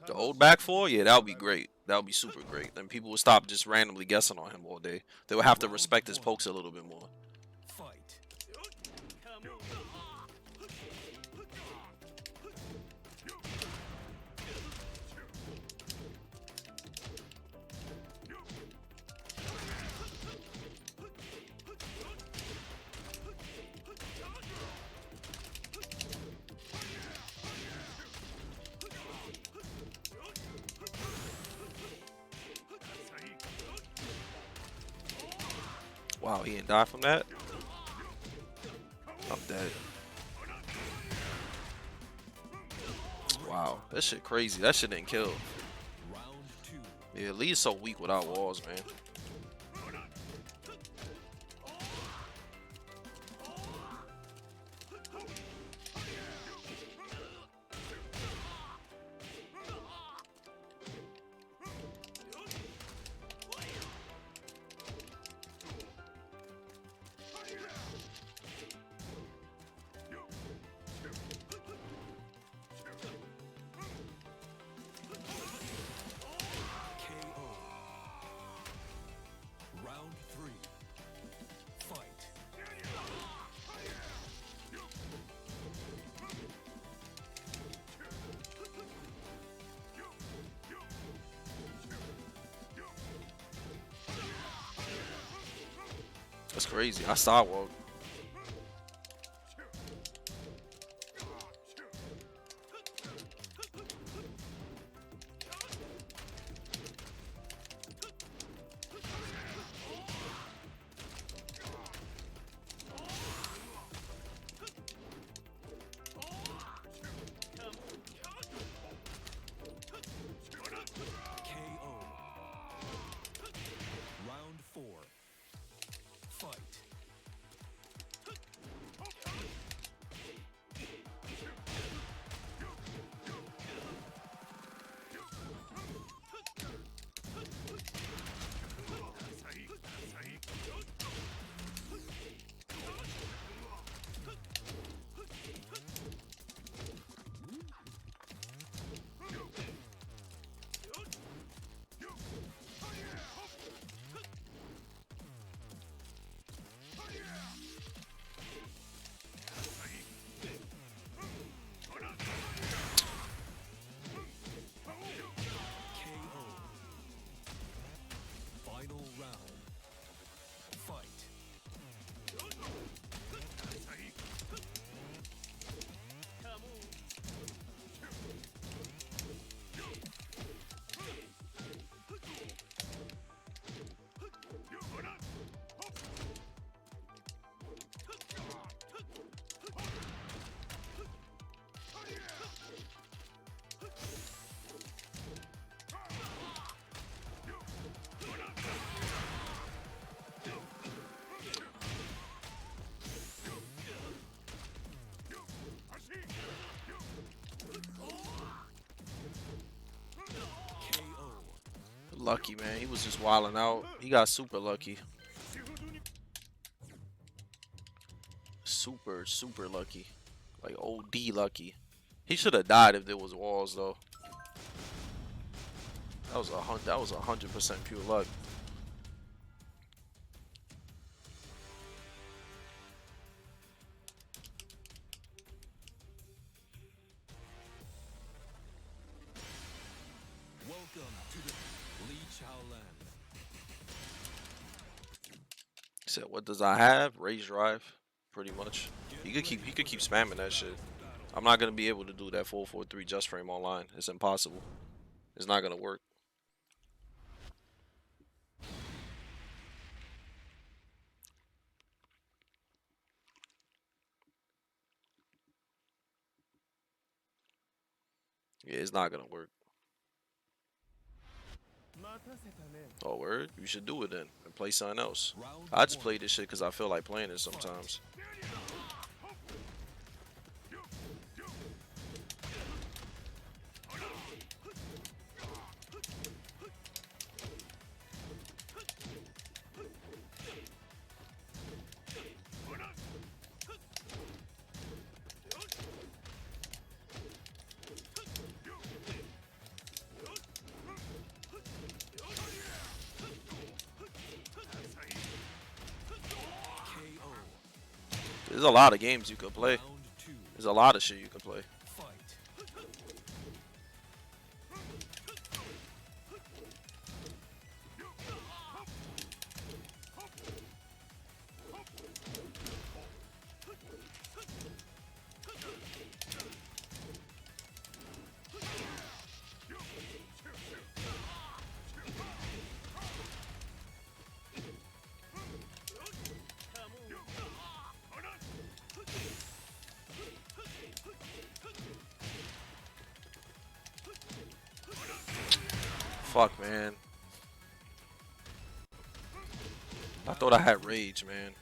The old back four, yeah, that would be great. That would be super great. Then people would stop just randomly guessing on him all day. They would have to respect his pokes a little bit more. Fight. Wow, he didn't die from that? I'm dead. Wow, that shit crazy. That shit didn't kill. Yeah, Lee's so weak without walls, man. That's crazy. I saw walk. Lucky, man. He was just wilding out. He got super lucky. Super, super lucky. Like OD lucky. He should have died if there was walls though. That was 100% pure luck. He said, "What does I have? Rage drive, pretty much. He could keep spamming that shit. I'm not gonna be able to do that 4-4-3 just frame online. It's impossible. It's not gonna work." Yeah, it's not gonna work. Oh, word? You should do it then and play something else. I just play this shit because I feel like playing it sometimes. There's a lot of games you could play. There's a lot of shit you could play. Fuck, man. I thought I had rage, man.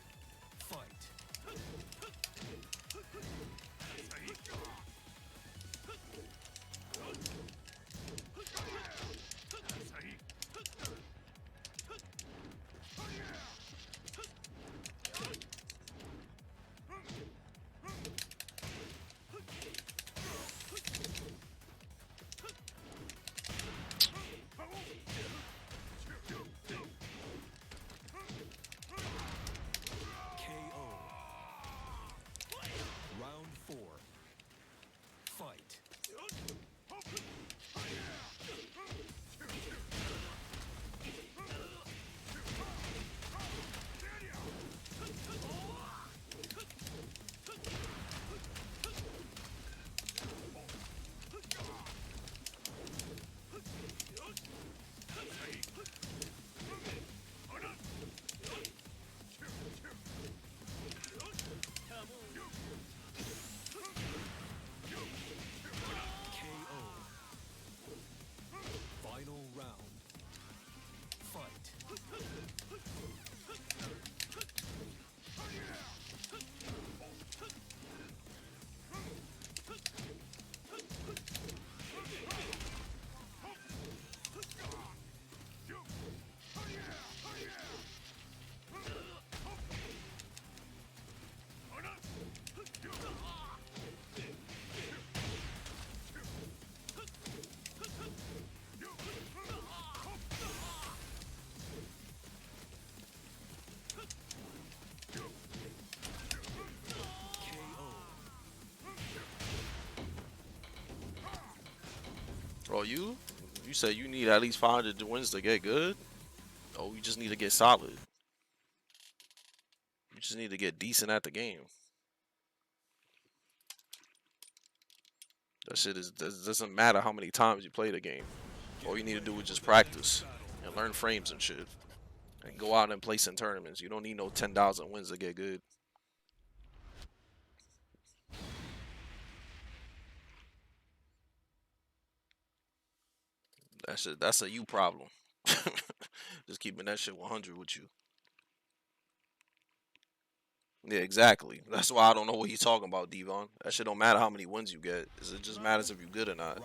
Bro, you said you need at least 500 wins to get good? Oh, you just need to get solid. You just need to get decent at the game. That shit doesn't matter how many times you play the game. All you need to do is just practice and learn frames and shit. And go out and place in tournaments. You don't need no 10,000 wins to get good. That's a you problem. Just keeping that shit 100 with you. Yeah, exactly. That's why I don't know what he's talking about, Devon. That shit don't matter how many wins you get. It just matters if you're good or not.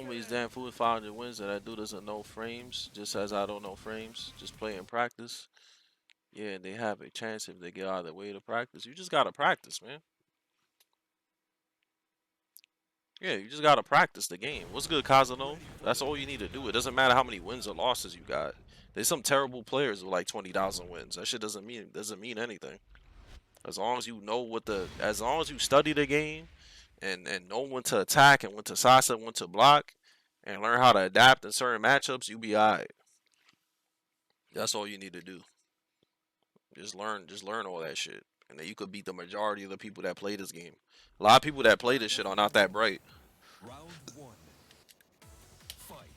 Some of these damn fools 500 wins that I do doesn't know frames, just as I don't know frames. Just play in practice. Yeah, and they have a chance if they get out of their way to practice. You just gotta practice, man. Yeah, you just gotta practice the game. What's good, Kazuno? That's all you need to do. It doesn't matter how many wins or losses you got. There's some terrible players with like 20,000 wins. That shit doesn't mean anything. As long as you know as long as you study the game and know when to attack and when to sidestep, when to block, and learn how to adapt in certain matchups, you be alright. That's all you need to do. Just learn all that shit, and then you could beat the majority of the people that play this game. A lot of people that play this shit are not that bright. Round one. Fight.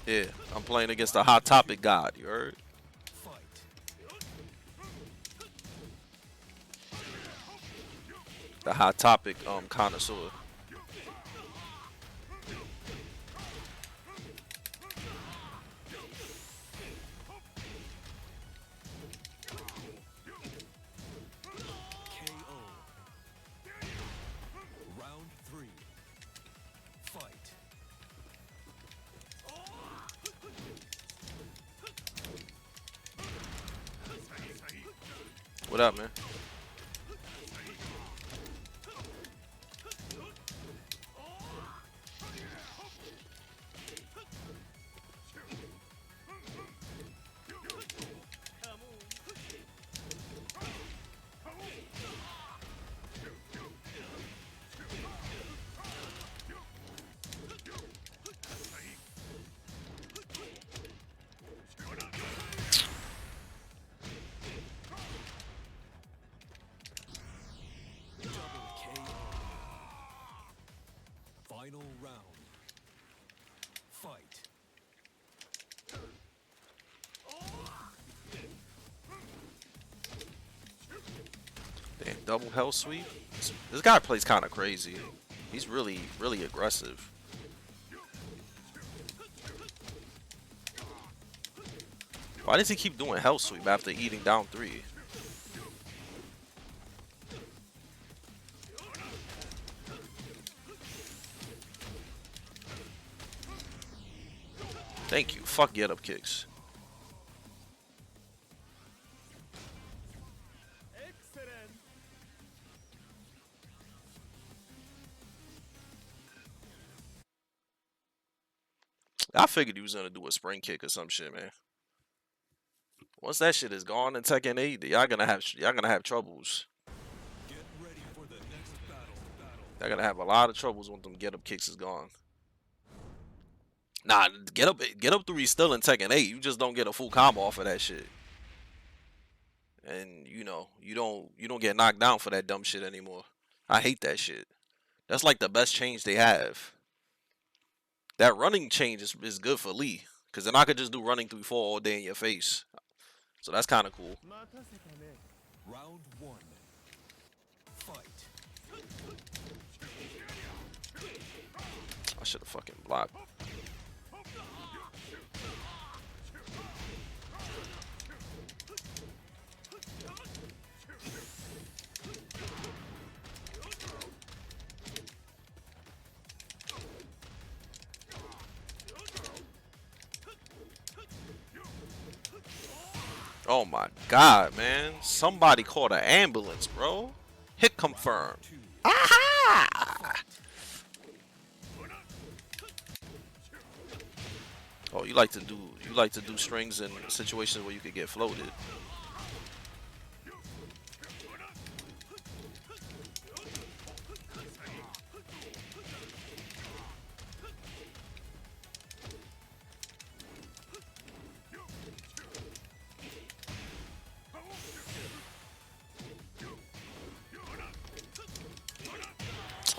Yeah, I'm playing against the Hot Topic God, you heard? The Hot Topic connoisseur. Round three. Fight. What up, man? Final round. Fight. Damn, double hell sweep? This guy plays kind of crazy. He's really aggressive. Why does he keep doing hell sweep after eating down 3? Thank you. Fuck get up kicks. I figured he was gonna do a spring kick or some shit, man. Once that shit is gone in Tekken 8, y'all gonna have troubles. Get ready for the next battle. Y'all gonna have a lot of troubles when them get up kicks is gone. Nah, get up 3 still in Tekken 8. You just don't get a full combo off of that shit. And you know, you don't get knocked down for that dumb shit anymore. I hate that shit. That's like the best change they have. That running change is good for Lee, because then I could just do running 3-4 all day in your face. So that's kind of cool. Round one. Fight. I should have fucking blocked. Oh my god, man. Somebody called an ambulance, bro. Hit confirmed. Aha! Oh, you like to do strings in situations where you could get floated.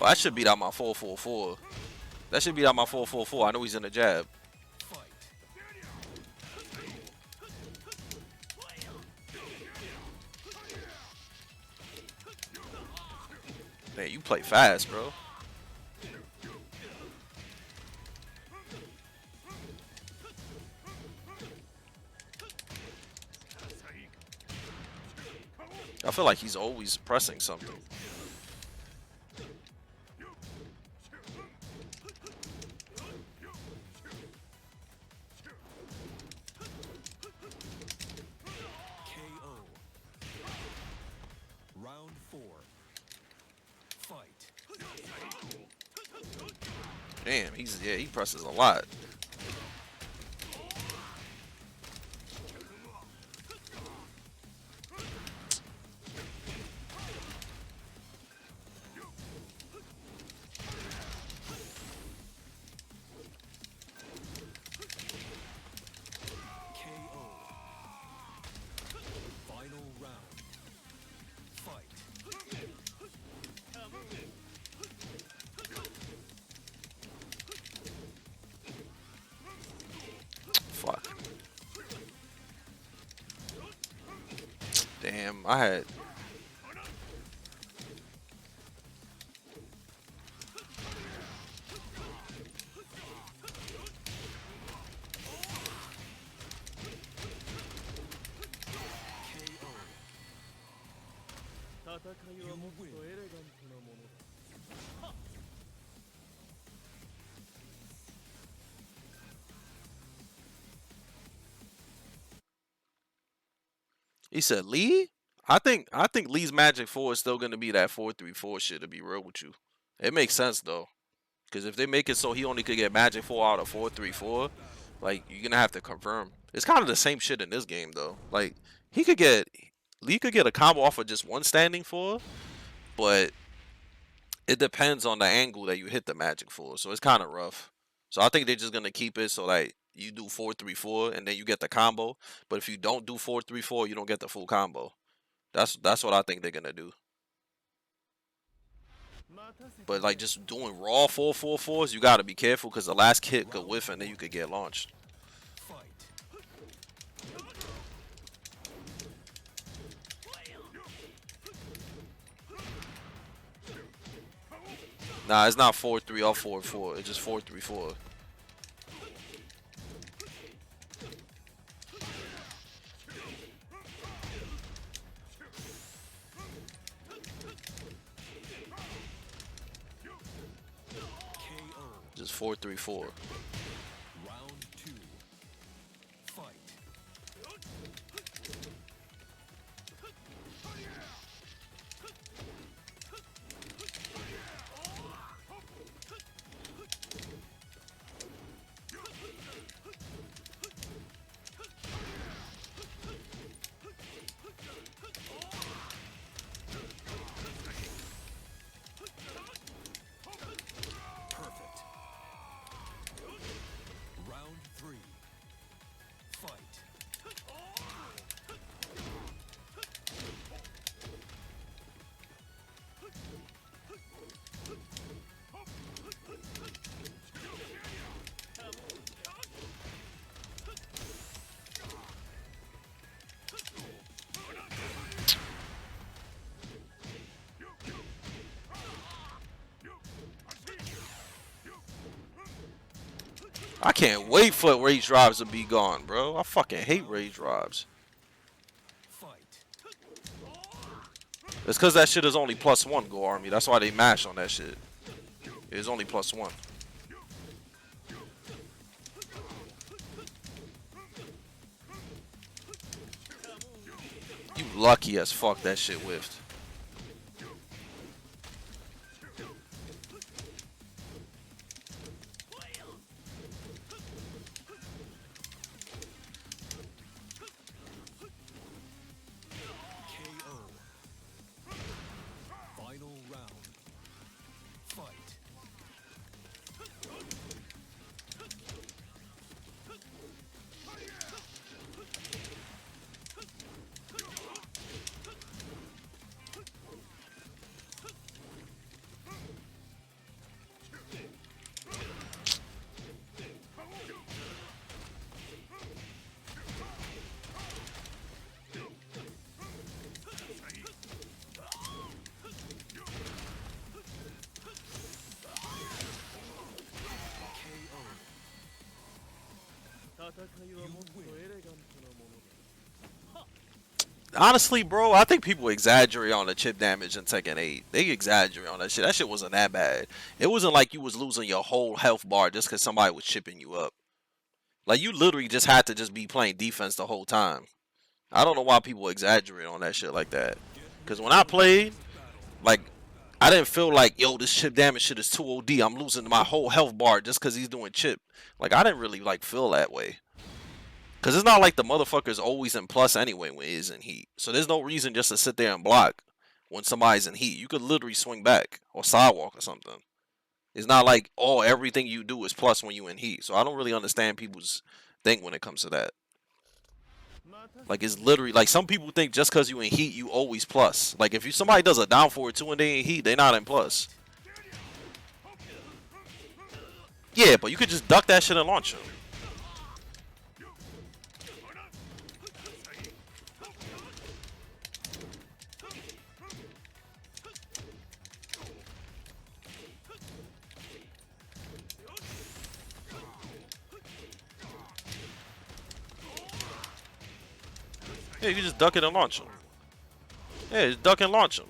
Well, that should beat out my 4-4-4. That should beat out my 4-4-4. I know he's in the jab. Man, you play fast, bro. I feel like he's always pressing something. KO. Round 4. Fight. Damn, he presses a lot. KO. Final round. Fight. Fuck. Damn, I had. KO. 戦いはもっとエレガントなものだ。 He said Lee. I think Lee's Magic 4 is still gonna be that 4-3-4 shit. To be real with you, it makes sense though. Because if they make it so he only could get Magic 4 out of 4-3-4, like, you're going to have to confirm. It's kind of the same shit in this game, though. Like, Lee could get a combo off of just one standing 4, but it depends on the angle that you hit the Magic 4. So it's kind of rough. So I think they're just going to keep it so, like, you do 4-3-4 and then you get the combo. But if you don't do 4-3-4, you don't get the full combo. That's what I think they're going to do. But like just doing raw 4-4-4s, you gotta be careful because the last hit could whiff and then you could get launched. Fight. Nah, it's not 4-3 or 4-4. It's just 4-3-4. KO. Just 4-3-4. Round 2. Fight. Perfect. Round 3. Fight. I can't wait for rage drives to be gone, bro. I fucking hate rage drives. Fight. It's because that shit is only +1, Go Army. That's why they mash on that shit. It's only +1. You lucky as fuck that shit whiffed. KO. Final round. Fight. Honestly, bro, I think people exaggerate on the chip damage in Tekken 8. They exaggerate on that shit. That shit wasn't that bad. It wasn't like you was losing your whole health bar just because somebody was chipping you up. Like, you literally just had to just be playing defense the whole time. I don't know why people exaggerate on that shit like that. Because when I played, like, I didn't feel like, yo, this chip damage shit is too OD. I'm losing my whole health bar just because he's doing chip. Like, I didn't really, like, feel that way. Because it's not like the motherfucker's always in plus anyway when he's in heat. So there's no reason just to sit there and block when somebody's in heat. You could literally swing back or sidewalk or something. It's not like, oh, everything you do is plus when you in heat. So I don't really understand people's thing when it comes to that. Like, it's literally, like, some people think just because you in heat, you always plus. Like, if somebody does a down forward 2 and they in heat, they not in plus. Yeah, but you could just duck that shit and launch them. Yeah, you can just duck it and launch them. Yeah, just duck and launch them.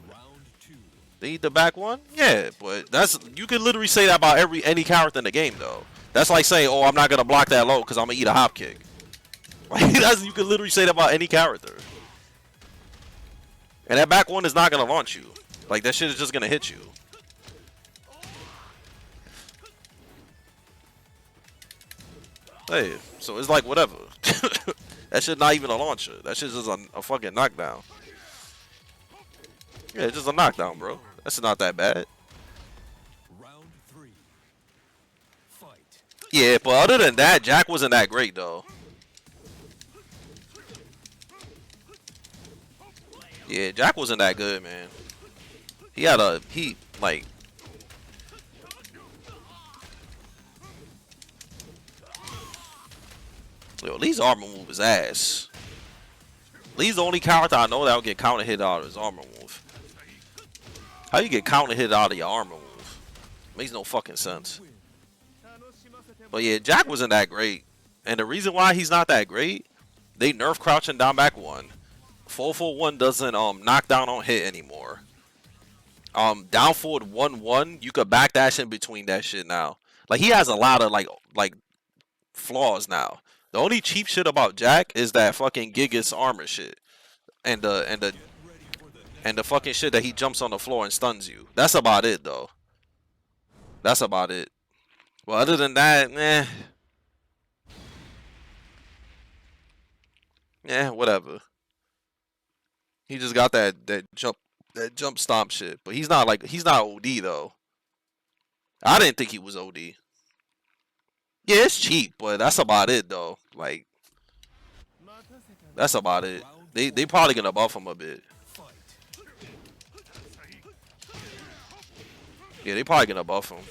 They eat the back one? Yeah, but that's, you can literally say that about any character in the game, though. That's like saying, oh, I'm not going to block that low because I'm going to eat a hop kick. Like, you can literally say that about any character. And that back one is not going to launch you. Like, that shit is just going to hit you. Hey, so it's like whatever. That shit not even a launcher. That shit's just a fucking knockdown. Yeah, it's just a knockdown, bro. That's not that bad. Round 3. Fight. Yeah, but other than that, Jack wasn't that great, though. Yeah, Jack wasn't that good, man. He had like... Yo, Lee's armor move is ass. Lee's the only character I know that will get counter hit out of his armor move. How you get counter hit out of your armor move? Makes no fucking sense. But yeah, Jack wasn't that great. And the reason why he's not that great, they nerf crouching down back 1. 441 doesn't knock down on hit anymore. Down forward 1-1, you could backdash in between that shit now. Like, he has a lot of like flaws now. The only cheap shit about Jack is that fucking Gigas armor shit. And the fucking shit that he jumps on the floor and stuns you. That's about it, though. That's about it. Well, other than that, whatever. He just got that jump stomp shit, but he's not OD though. I didn't think he was OD. Yeah, it's cheap, but that's about it though. Like, that's about it. They probably gonna buff him a bit. Yeah, they probably gonna buff him.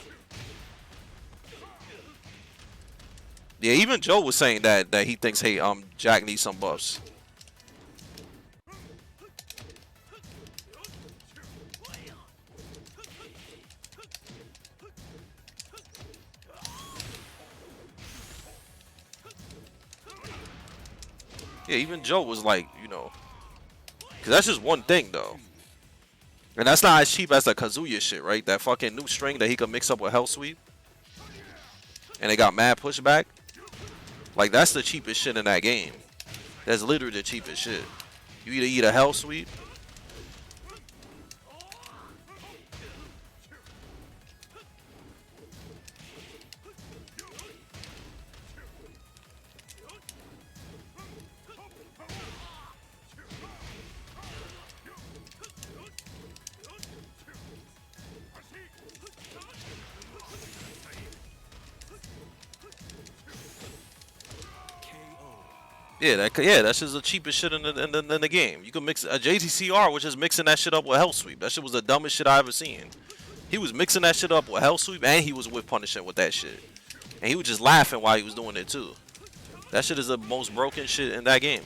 Yeah, even Joe was saying that he thinks, hey, Jack needs some buffs. Yeah, even Joe was like, you know, because that's just one thing though. And that's not as cheap as the Kazuya shit, right? That fucking new string that he could mix up with Hell Sweep. And they got mad pushback. Like, that's the cheapest shit in that game. That's literally the cheapest shit. You either eat a Hell Sweep. Yeah, that's just the cheapest shit in the game. You can mix a JTCR, which is mixing that shit up with Hell Sweep. That shit was the dumbest shit I ever seen. He was mixing that shit up with Hell Sweep, and he was whip punishing with that shit. And he was just laughing while he was doing it too. That shit is the most broken shit in that game.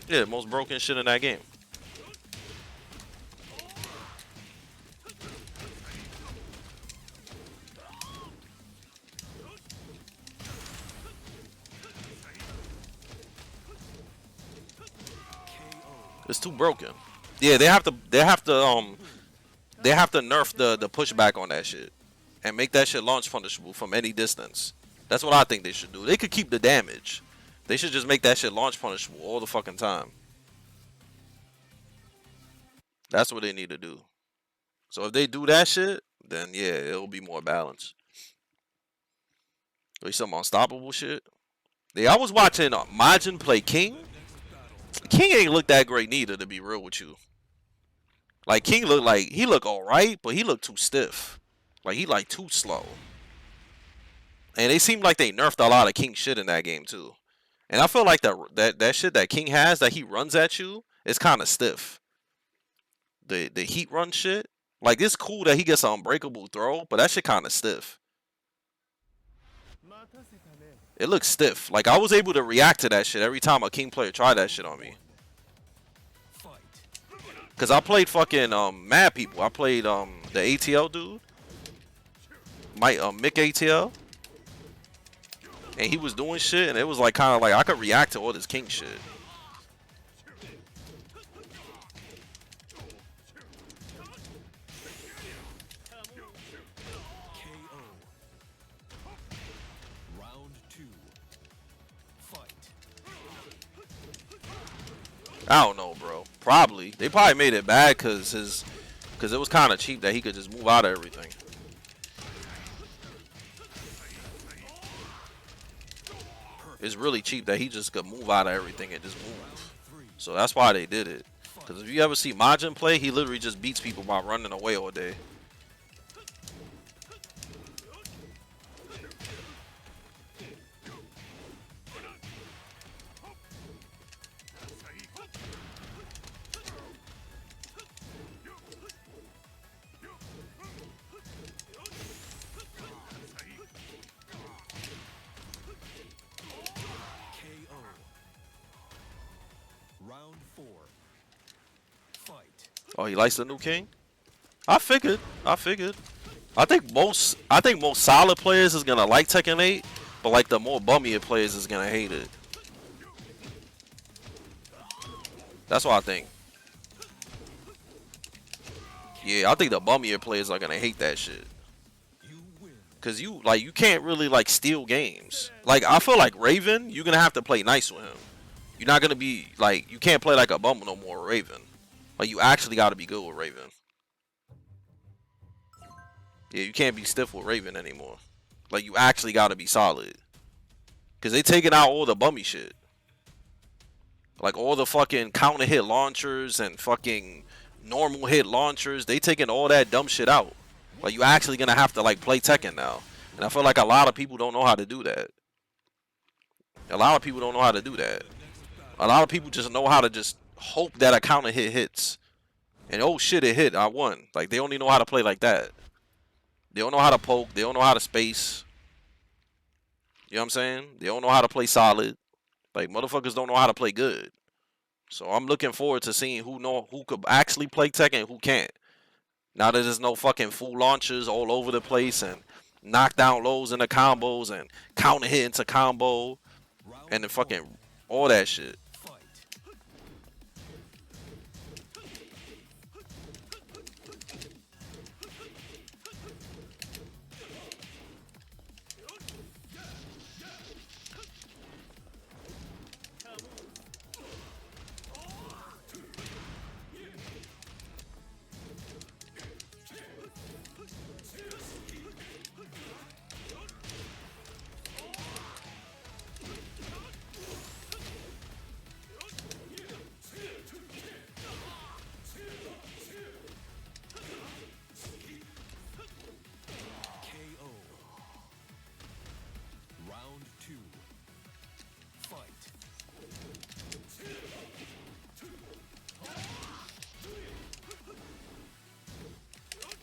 Yeah, most broken shit in that game. It's too broken. Yeah, they have to nerf the pushback on that shit and make that shit launch punishable from any distance. That's what I think they should do. They could keep the damage. They should just make that shit launch punishable all the fucking time. That's what they need to do. So if they do that shit, then yeah, it'll be more balanced. There's some unstoppable shit. Yeah, I was watching Majin play King. King ain't look that great neither, to be real with you. Like King looked like he looked alright, but he looked too stiff. Like he like too slow. And they seemed like they nerfed a lot of King shit in that game too. And I feel like that shit that King has that he runs at you is kind of stiff. The heat run shit. Like it's cool that he gets an unbreakable throw, but that shit kind of stiff. It looks stiff. Like I was able to react to that shit every time a King player tried that shit on me. Cause I played fucking mad people. I played the ATL dude. Mick ATL. And he was doing shit and it was like kinda like I could react to all this King shit. I don't know, bro. Probably. They probably made it bad because it was kind of cheap that he could just move out of everything. It's really cheap that he just could move out of everything and just move. So that's why they did it. Because if you ever see Majin play, he literally just beats people by running away all day. Oh, he likes the new King? I figured. I think most solid players is gonna like Tekken 8, but like the more bummier players is gonna hate it. That's what I think. Yeah, I think the bummier players are gonna hate that shit. Cause you can't really like steal games. Like I feel like Raven, you're gonna have to play nice with him. You're not gonna be like you can't play like a bum no more with Raven. Like you actually gotta be good with Raven. Yeah, you can't be stiff with Raven anymore. Like you actually gotta be solid. Cause they taking out all the bummy shit. Like all the fucking counter hit launchers and fucking normal hit launchers, they taking all that dumb shit out. Like you actually gonna have to like play Tekken now. And I feel like a lot of people don't know how to do that. A lot of people don't know how to do that. A lot of people just know how to just hope that a counter hit hits. And oh shit, it hit, I won. Like they only know how to play like that. They don't know how to poke, they don't know how to space. You know what I'm saying? They don't know how to play solid. Like motherfuckers don't know how to play good. So I'm looking forward to seeing who could actually play Tekken and who can't. Now that there's no fucking full launchers all over the place and knockdown lows into combos and counter hit into combo and then fucking all that shit.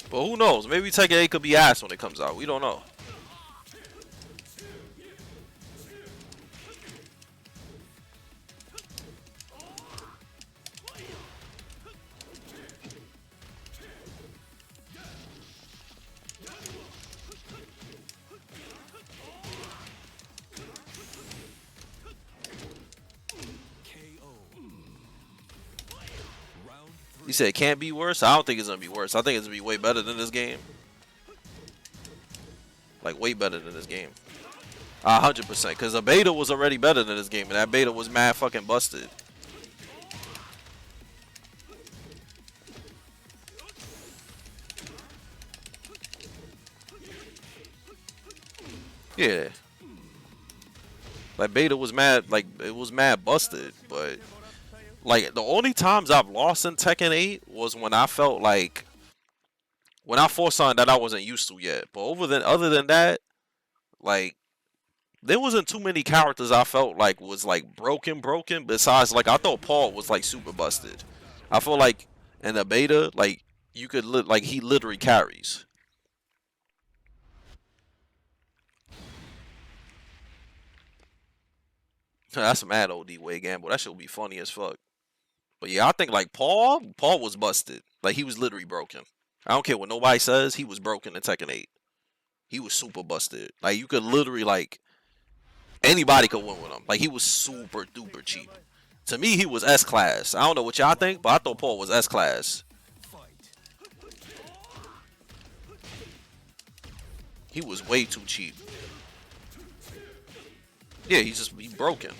But who knows? Maybe Tekken 8 could be ass when it comes out. We don't know. You said it can't be worse? I don't think it's gonna be worse. I think it's gonna be way better than this game. Like way better than this game. 100%. Because the beta was already better than this game, and that beta was mad fucking busted. Yeah. Like beta was mad, like it was mad busted, but like the only times I've lost in Tekken 8 was when I felt like when I fought something that I wasn't used to yet. But other than that, like there wasn't too many characters I felt like was like broken. Besides, like I thought Paul was like super busted. I feel like in the beta, like you could like he literally carries. That's mad OD way gamble. That shit would be funny as fuck. But yeah, I think like Paul was busted. Like he was literally broken. I don't care what nobody says. He was broken in Tekken 8. He was super busted. Like you could literally like anybody could win with him. Like he was super duper cheap. To me, he was S class. I don't know what y'all think, but I thought Paul was S class. He was way too cheap. Yeah, he's broken.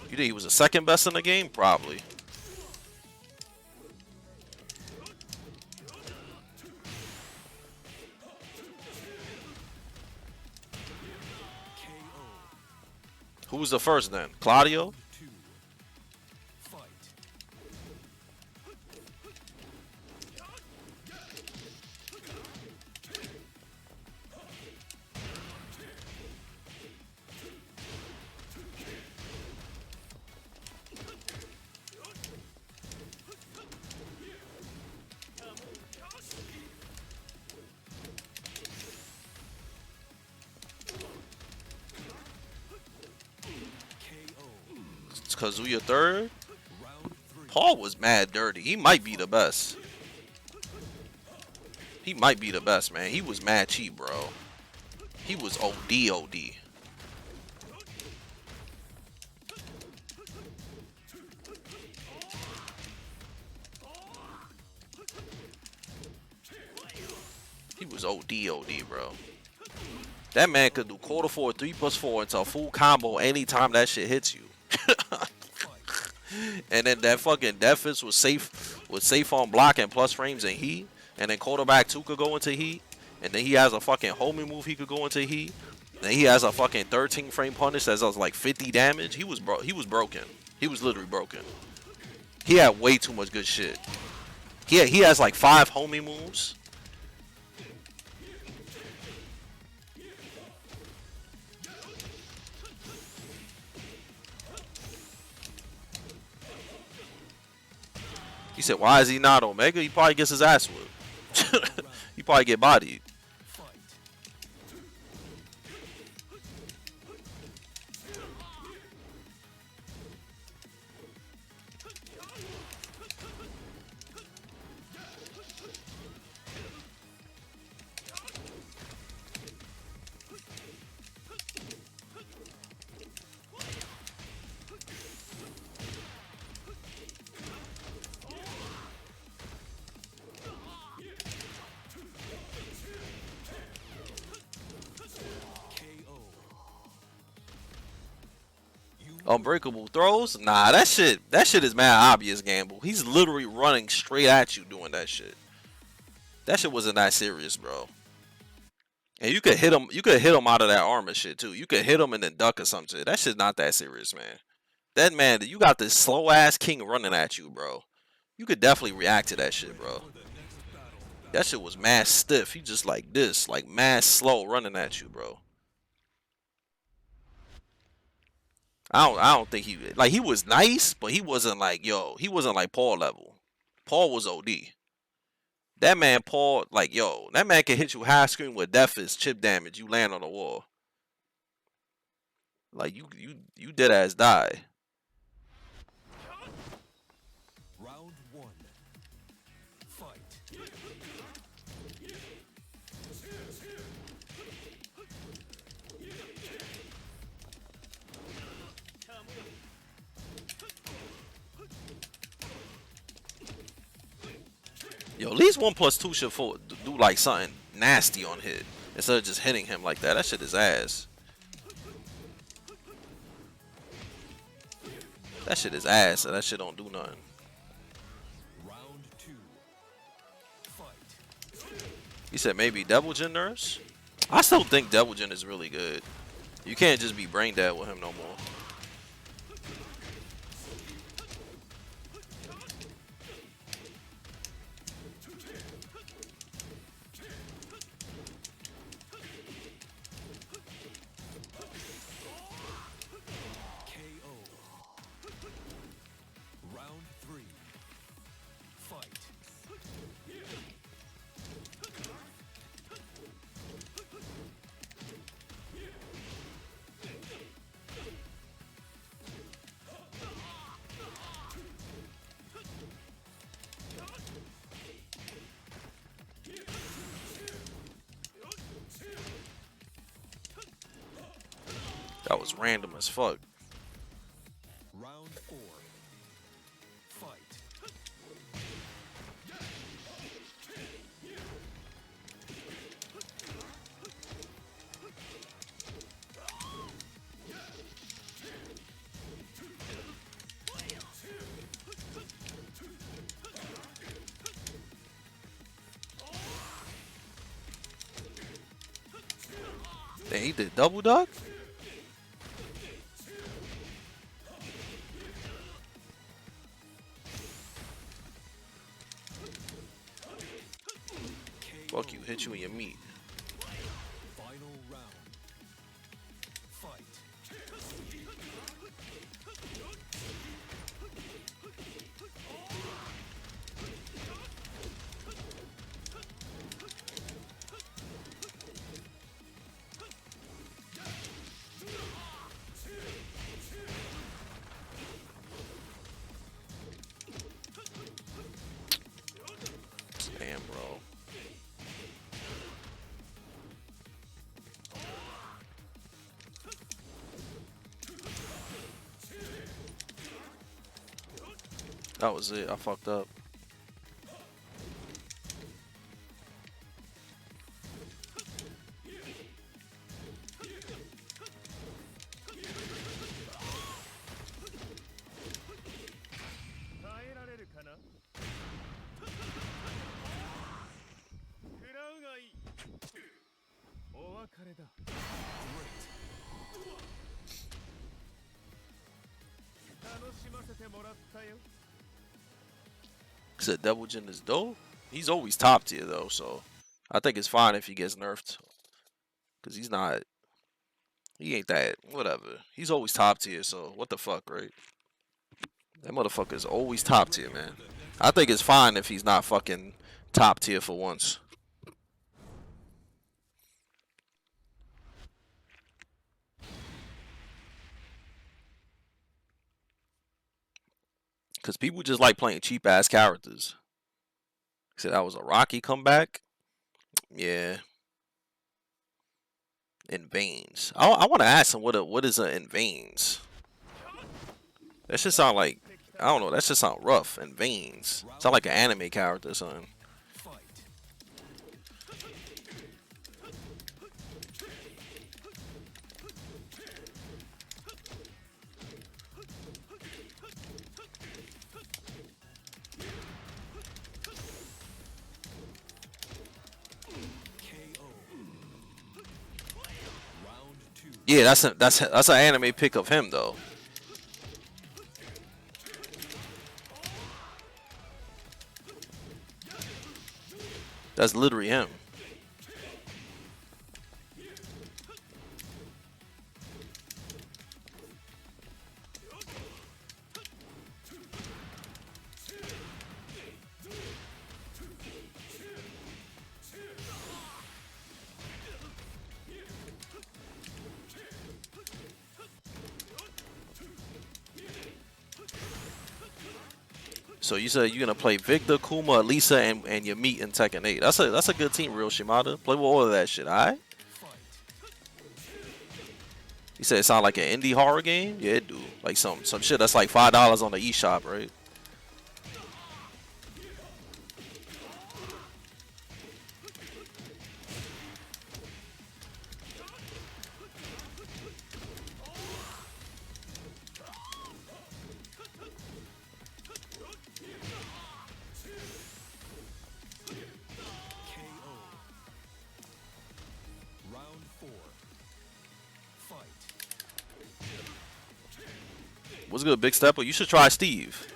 You think he was the second best in the game? Probably. Who was the first then? Claudio? Kazuya third? Paul was mad dirty. He might be the best. He might be the best, man. He was mad cheap, bro. He was OD. He was OD, bro. That man could do quarter four, 3+4 into a full combo anytime that shit hits you. And then that fucking Deathfist was safe on block and plus frames and heat. And then quarterback 2 could go into heat. And then he has a fucking homing move he could go into heat. Then he has a fucking 13 frame punish that does like 50 damage. He was broken. He was literally broken. He had way too much good shit. He has like 5 homing moves. He said, why is he not Omega? He probably gets his ass whipped. He probably get bodied. Unbreakable throws? Nah, that shit is mad obvious gamble. He's literally running straight at you doing that shit. That shit wasn't that serious, bro. And you could hit him out of that armor shit too. You could hit him and then duck or some shit. That shit's not that serious, man. That man, you got this slow ass King running at you, bro. You could definitely react to that shit, bro. That shit was mad stiff. He just like this, like mad slow running at you, bro. I don't think he was nice, but he wasn't like he wasn't like Paul level. Paul was OD. That man Paul that man can hit you high screen with death chip damage. You land on the wall. Like you dead ass die. Round 1. Fight. Yo, at least 1+2 should do like something nasty on hit instead of just hitting him like that. That shit is ass. That shit is ass, so that shit don't do nothing. Round 2. Fight. He said maybe Devil Jin nurse. I still think Devil Jin is really good. You can't just be brain dead with him no more. KO. Round 3. Fight. That was random as fuck. Round 4. Fight. Dang, he did double duck? Fuck you, hit you in your meat. Final round. Fight. Damn, bro. That was it. I fucked up. Said Devil Jin is dope. He's always top tier though, so I think it's fine if he gets nerfed. Cause he's not, he ain't that, whatever. He's always top tier, so what the fuck, right? That motherfucker's always top tier, man. I think it's fine if he's not fucking top tier for once. Cause people just like playing cheap ass characters. He said that was a Rocky comeback. Yeah. Invaines. I want to ask him what is an Invaines. That should sound like, I don't know. That should sound rough. Invaines. Sound like an anime character or something. Fight. KO. Round 2. Yeah, that's an anime pick of him though. That's literally him. So you said you're gonna play Victor, Kuma, Lisa, and your meat in Tekken 8. That's a good team, real Shimada. Play with all of that shit, alright? You said it sound like an indie horror game? Yeah, it do. Like some shit that's like $5 on the eShop, right? What's good, Big Stepper? You should try Steve.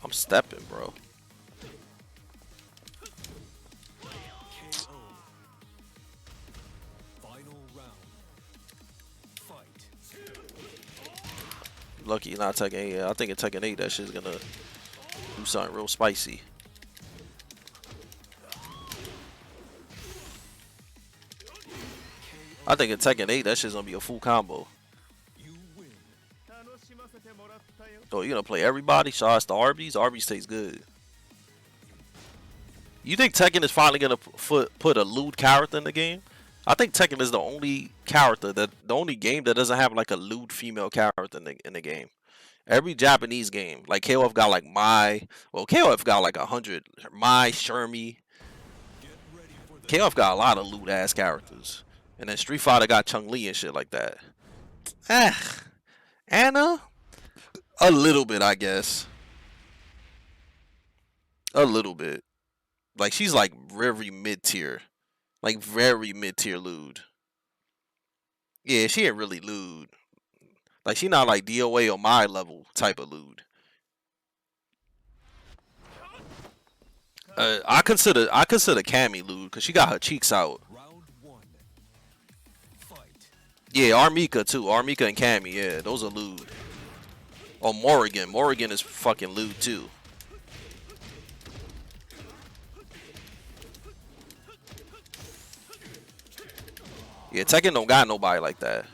I'm stepping, bro. KO. Final round. Fight. Lucky you're not Tekken 8. I think in Tekken 8 that shit's gonna do something real spicy. I think in Tekken 8 that shit's gonna be a full combo. You win. 楽しませてもらったよ So you gonna play everybody? Shots to Arby's? Arby's tastes good. You think Tekken is finally gonna put a lewd character in the game? I think Tekken is the only game that doesn't have like a lewd female character in the game. Every Japanese game, like KOF got like KOF got like 100. Mai, Shermie. Get ready for the KOF got a lot of lewd ass characters, and then Street Fighter got Chun Li and shit like that. Anna, a little bit, I guess. A little bit. Like she's like very mid tier. Like very mid-tier lewd. Yeah, she ain't really lewd. Like she not like DOA or my level type of lewd. I consider Cammy lewd because she got her cheeks out. round one. Fight. Yeah, Armika too. Armika and Cammy, yeah, those are lewd. Oh, Morrigan. Morrigan is fucking lewd too. Yeah, Tekken don't got nobody like that.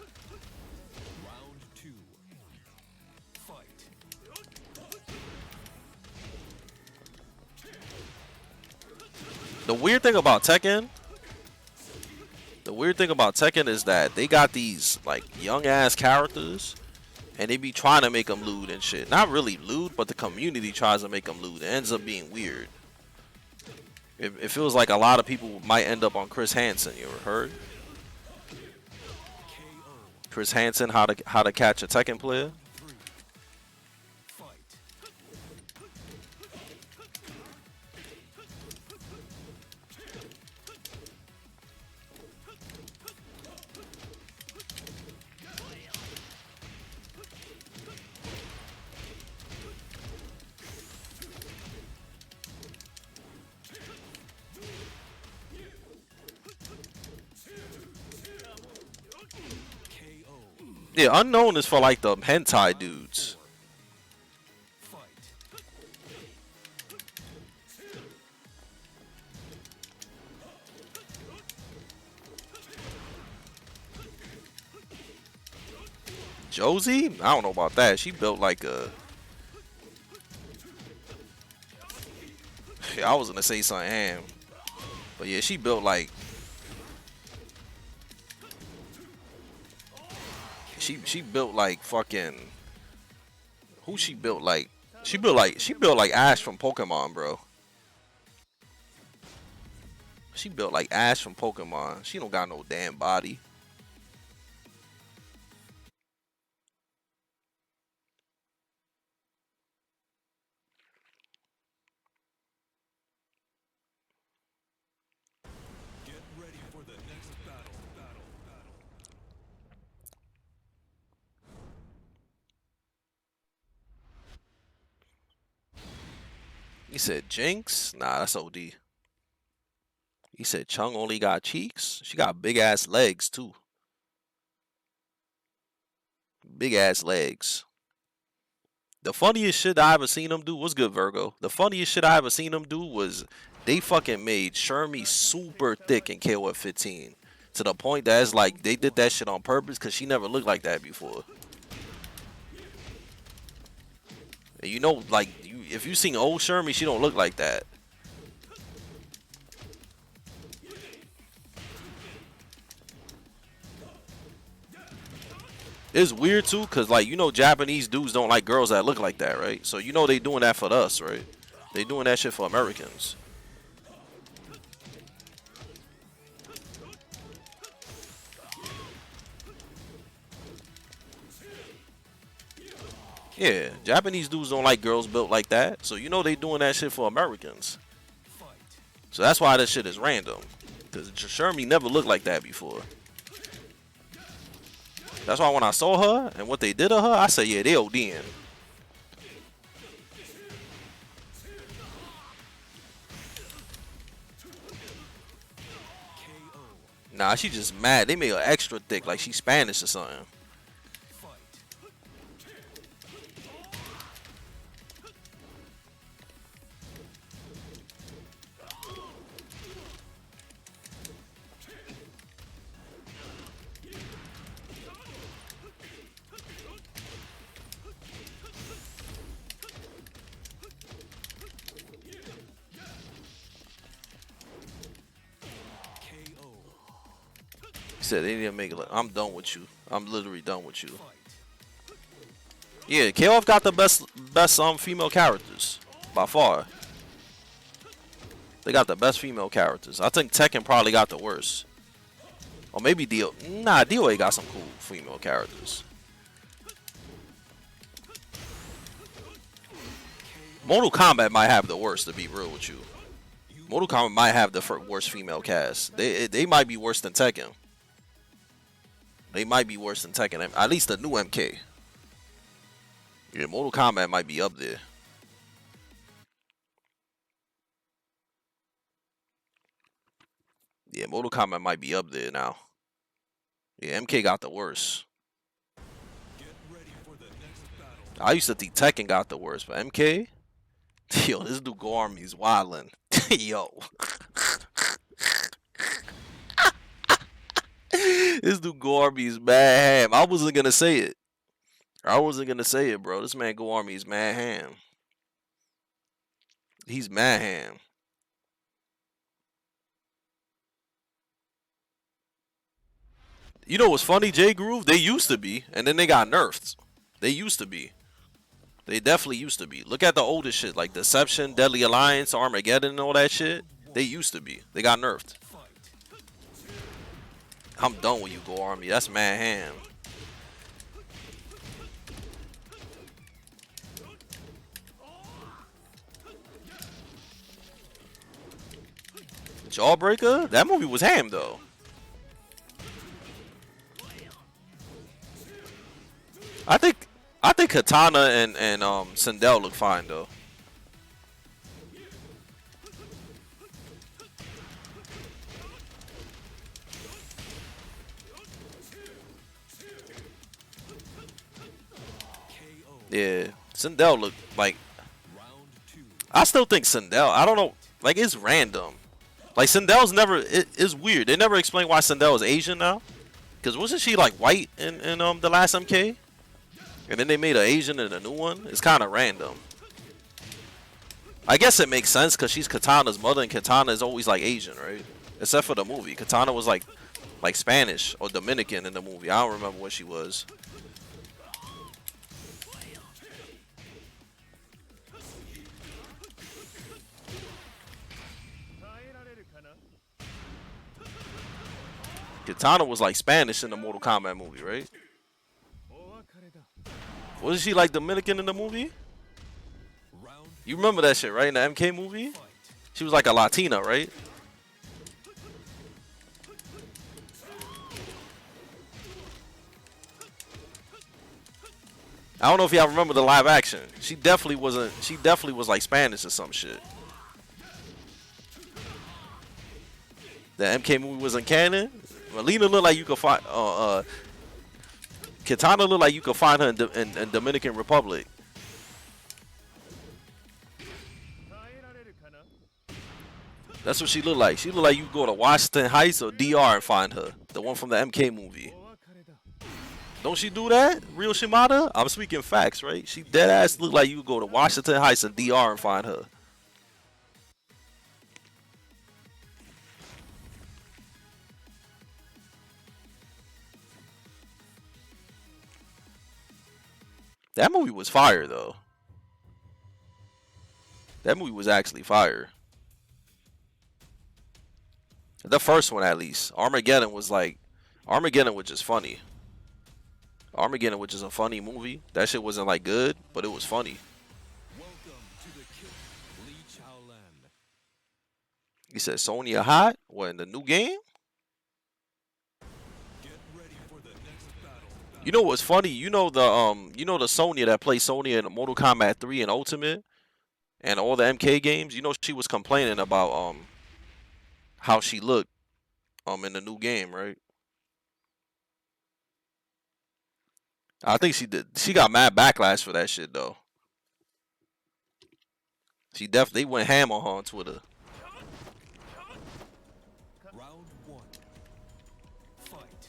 Round two. Fight. The weird thing about Tekken is that they got these like young ass characters and they be trying to make them lewd and shit. Not really lewd, but the community tries to make them lewd. It ends up being weird. It feels like a lot of people might end up on Chris Hansen. You ever heard? KO. Chris Hansen, how to catch a Tekken player? Three. Fight. KO. Yeah, Unknown is for like the hentai dudes. Fight. Josie? I don't know about that. She built like a... Yeah, I was gonna say something ham. But yeah, she built like... She built like fucking... Who she built like? She built like Ash from Pokemon, bro. She built like Ash from Pokemon. She don't got no damn body. Get ready for the next battle. He said Jinx? Nah, that's OD. He said Chung only got cheeks. She got big ass legs too. Big ass legs. The funniest shit I ever seen them do was good, Virgo. The funniest shit I ever seen them do was they fucking made Shermie super thick in KOF 15. To the point that it's like they did that shit on purpose because she never looked like that before. And you know, like, if you seen old Shermie, she don't look like that. It's weird too, cause like you know Japanese dudes don't like girls that look like that, right? So you know they doing that for us, right? They doing that shit for Americans. Yeah, Japanese dudes don't like girls built like that. So you know they doing that shit for Americans. Fight. So that's why this shit is random. Because Shermie never looked like that before. That's why when I saw her and what they did to her, I said, yeah, they ODing. KO. Nah, she just mad. They made her extra thick, like she's Spanish or something. Fight. KO. He said they didn't make it. Like, I'm done with you. I'm literally done with you. Fight. Yeah, KOF got the best female characters by far. They got the best female characters. I think Tekken probably got the worst. Or maybe Dio. Nah, DOA got some cool female characters. Mortal Kombat might have the worst, to be real with you. Mortal Kombat might have the worst female cast. They might be worse than Tekken. They might be worse than Tekken. At least the new MK. Yeah, Mortal Kombat might be up there. Yeah, Mortal Kombat might be up there now. Yeah, MK got the worst. Get ready for the next battle. I used to think Tekken got the worst, but MK? Yo, this dude Go Army's wildin'. Yo. This dude Go Army's mad ham. I wasn't gonna say it. Bro. This man Go Army's mad ham. He's mad ham. You know what's funny, J Groove? They used to be, and then they got nerfed. They used to be. They definitely used to be. Look at the oldest shit, like Deception, Deadly Alliance, Armageddon, and all that shit. They used to be. They got nerfed. Fight. I'm done with you, Go Army. That's mad ham. Jawbreaker? That movie was ham, though. I think Katana and Sindel look fine though. KO. Yeah, Sindel look like. Round 2. I still think Sindel. I don't know. Like it's random. Like Sindel's never. It's weird. They never explain why Sindel is Asian now. Cause wasn't she like white in the last MK? And then they made her Asian in a new one. It's kind of random. I guess it makes sense because she's Katana's mother, and Katana is always like Asian, right? Except for the movie. Katana was like Spanish or Dominican in the movie. I don't remember what she was. Katana was like Spanish in the Mortal Kombat movie, right? Wasn't she like Dominican in the movie? Round. You remember that shit, right? In the MK movie? Fight. She was like a Latina, right? I don't know if y'all remember the live action. She definitely wasn't. She definitely was like Spanish or some shit. The MK movie wasn't canon. Melina looked like you could find. Katana looked like you could find her in Dominican Republic. That's what she looked like. She looked like you could go to Washington Heights or DR and find her. The one from the MK movie. Don't she do that? Real Shimada? I'm speaking facts, right? She dead ass look like you could go to Washington Heights and DR and find her. That movie was fire, though. That movie was actually fire. The first one, at least. Armageddon was just funny. Armageddon, which is a funny movie. That shit wasn't like good, but it was funny. Welcome to the kill. Lee Chaolan. He said Sonya hot. What in the new game? Get ready for the next battle. You know what's funny? You know the Sonya that plays Sonya in Mortal Kombat 3 and Ultimate and all the MK games. You know she was complaining about how she looked in the new game, right? I think she did. She got mad backlash for that shit though. She definitely went ham on her on Twitter. Round one. Fight.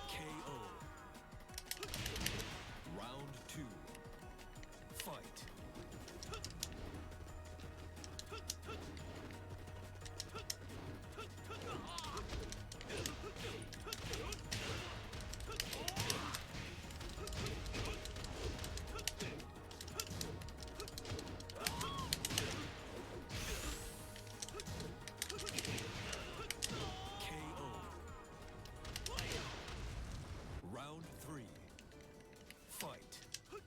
KO. Round two. Fight. KO. Round three. Fight. KO.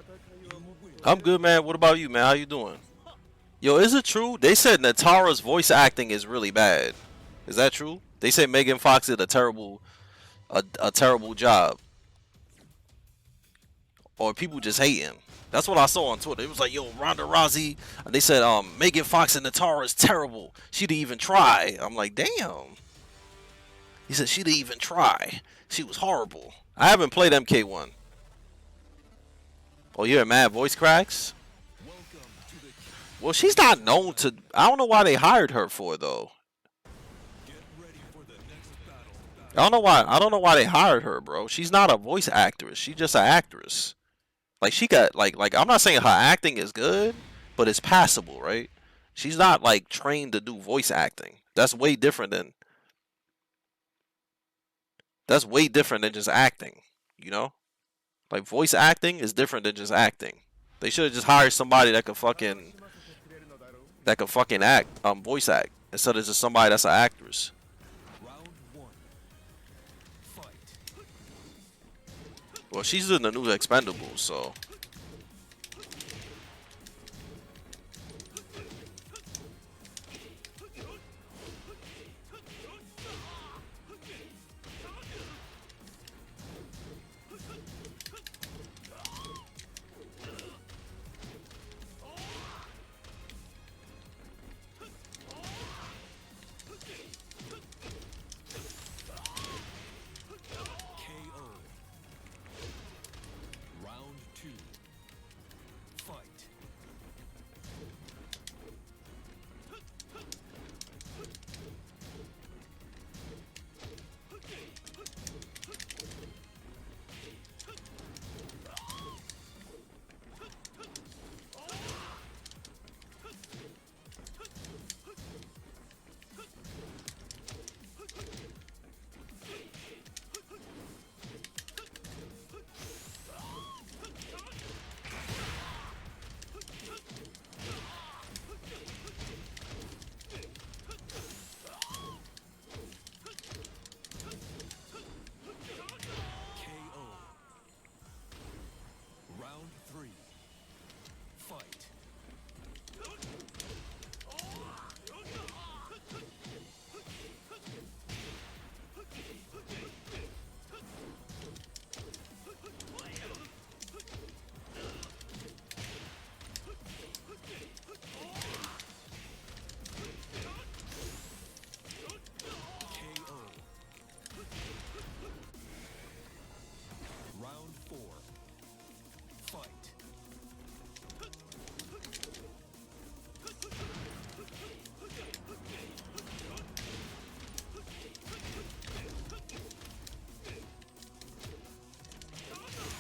戦いはもっと I'm good, man. What about you, man? How you doing? Yo, is it true? They said Natara's voice acting is really bad. Is that true? They say Megan Fox did a terrible job. Or people just hating. That's what I saw on Twitter. It was like, yo, Ronda Rousey. They said Megan Fox and Natara is terrible. She didn't even try. I'm like, damn. He said she didn't even try. She was horrible. I haven't played MK1. Oh, you're mad voice cracks? Welcome to the kill. Well, she's not known to. I don't know why they hired her for though. Get ready for the next battle. I don't know why. I don't know why they hired her, bro. She's not a voice actress. She's just an actress. Like she got like I'm not saying her acting is good, but it's passable, right? She's not like trained to do voice acting. That's way different than just acting, you know? Like voice acting is different than just acting. They should have just hired somebody that could fucking 済ませてくれるのだろう act, voice act, instead of just somebody that's an actress. Round one. Fight. Well, she's in the new Expendables, so. KO. Round two.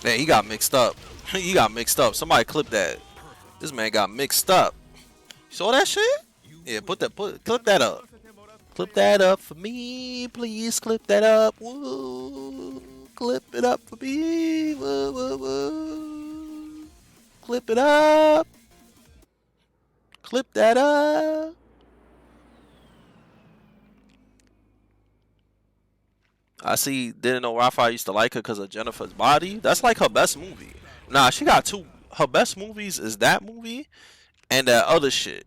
Man, he got mixed up. He got mixed up. Somebody clip that. This man got mixed up. Saw that shit? Yeah, clip that up. Clip that up for me, please. Clip that up. Woo. Clip it up for me. Woo, woo, woo. Clip it up. Clip that up. I see. Didn't know Raphael used to like her because of Jennifer's body. That's like her best movie. Nah, she got two. Her best movies is that movie and that other shit.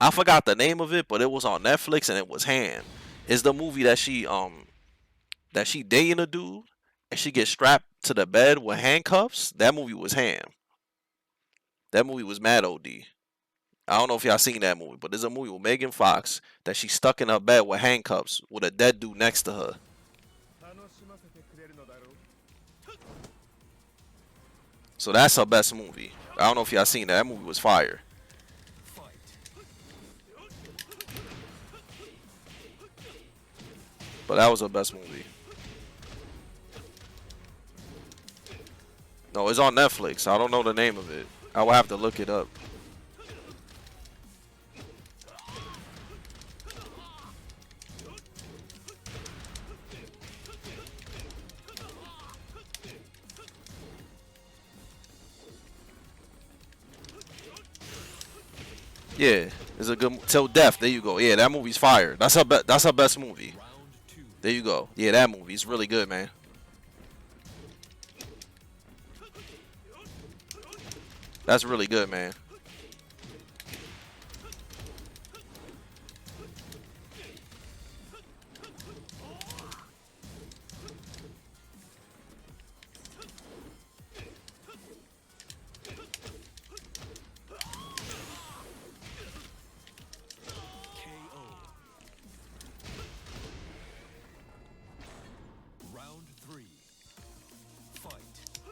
I forgot the name of it, but it was on Netflix and it was Hand. It's the movie that she dating a dude and she gets strapped to the bed with handcuffs. That movie was Ham. That movie was mad OD. I don't know if y'all seen that movie, but there's a movie with Megan Fox that she's stuck in her bed with handcuffs with a dead dude next to her. So that's her best movie. I don't know if y'all seen that. That movie was fire. But that was her best movie. No, it's on Netflix. I don't know the name of it. I will have to look it up. Yeah, it's a good Till Death. There you go. Yeah, that movie's fire. That's her best movie. There you go. Yeah, that movie's really good, man. That's really good, man.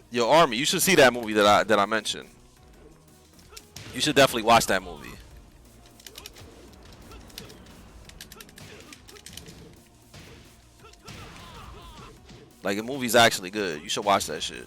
Yo, Army, you should see that movie that I mentioned. You should definitely watch that movie. Like the movie's actually good. You should watch that shit.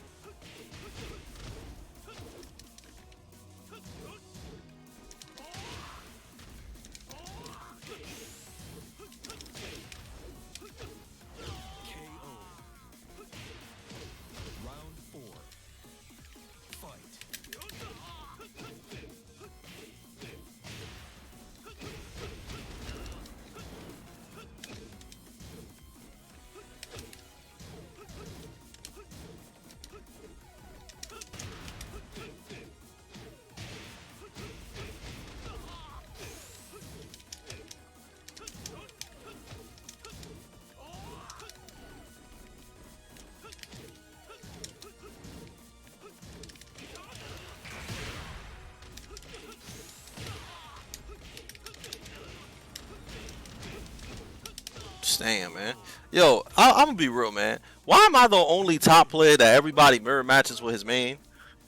Damn, man. Yo, I'm gonna be real, man. Why am I the only top player that everybody mirror matches with his main?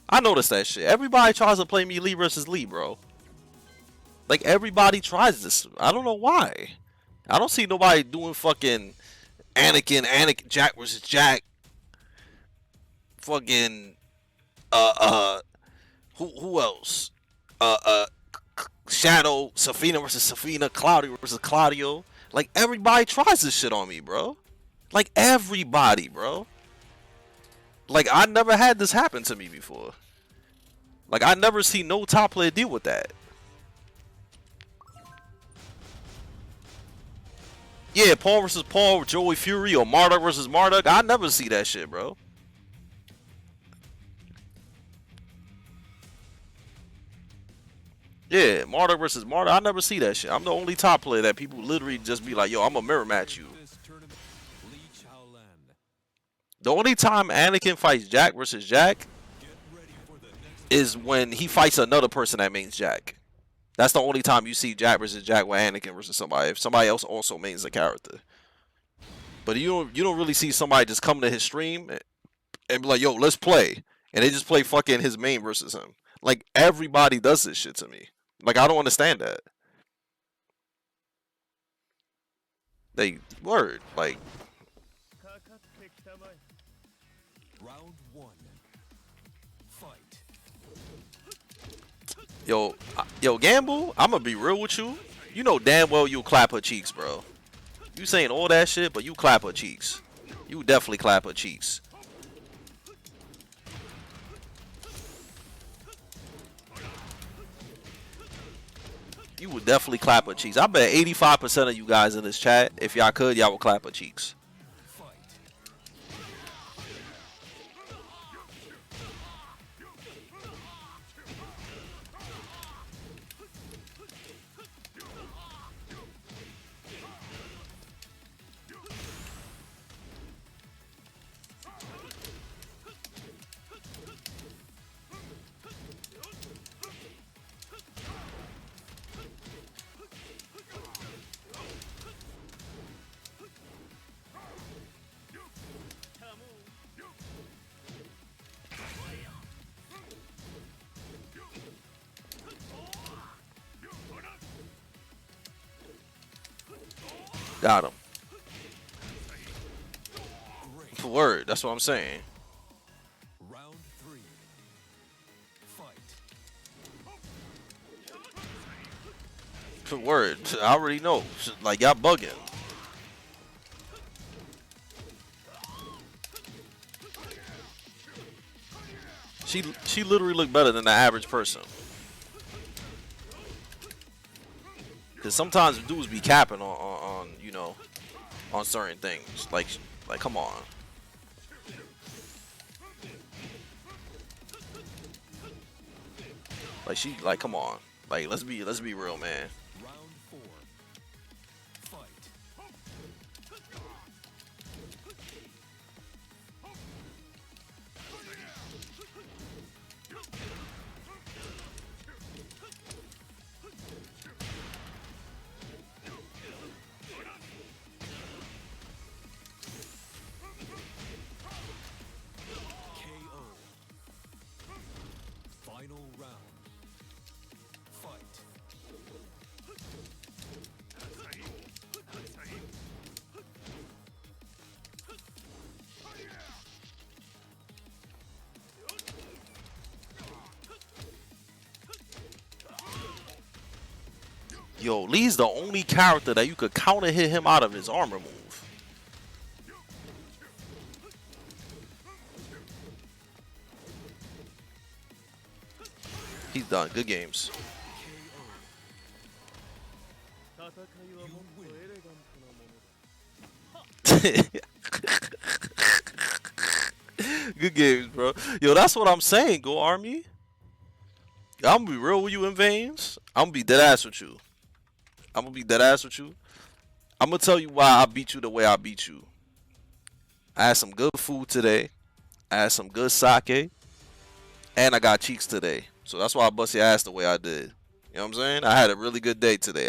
I noticed that shit. Everybody tries to play me Lee versus Lee, bro. Like everybody tries this. I don't know why. I don't see nobody doing fucking Anakin, Jack versus Jack. Fucking who else? Shadow, Safina versus Safina, Claudio versus Claudio. Like everybody tries this shit on me, bro. Like everybody, bro. Like I never had this happen to me before. Like I never see no top player deal with that. Yeah, Paul versus Paul, Joey Fury, or Marduk versus Marduk. I never see that shit, bro. Yeah, Marduk versus Marduk. I never see that shit. I'm the only top player that people literally just be like, yo, I'm a mirror match you. The only time Anakin fights Jack versus Jack is when he fights another person that means Jack. That's the only time you see Jack versus Jack with Anakin versus somebody. If somebody else also means the character. But you don't really see somebody just come to his stream and be like, yo, let's play. And they just play fucking his main versus him. Like everybody does this shit to me. Like I don't understand that. They like Round one. Yo, Gamble, I'm gonna be real with you. You know damn well you'll clap her cheeks, bro. You saying all that shit, but you clap her cheeks. You definitely clap her cheeks. You would definitely clap her cheeks. I bet 85% of you guys in this chat, if y'all could, y'all would clap her cheeks. Got him. Word, that's what I'm saying. Round 3. Fight. Word, I already know. Like, y'all bugging. She literally looked better than the average person. Cause sometimes dudes be capping on you know, on certain things. Like come on. Like come on. Like let's be real, man. Round 4. Fight. KO. Final round. Fight. Yo, Lee's the only character that you could counter hit him out of his armor move. He's done. Good games. 戦いはもっとエレガントなものだ。 Good games, bro. Yo, that's what I'm saying. Go Army. I'm gonna be real with you, Invaines. I'm gonna be dead ass with you. I'm gonna be dead ass with you. I'm gonna tell you why I beat you the way I beat you. I had some good food today. I had some good sake. And I got cheeks today. So that's why I bust your ass the way I did. You know what I'm saying? I had a really good day today.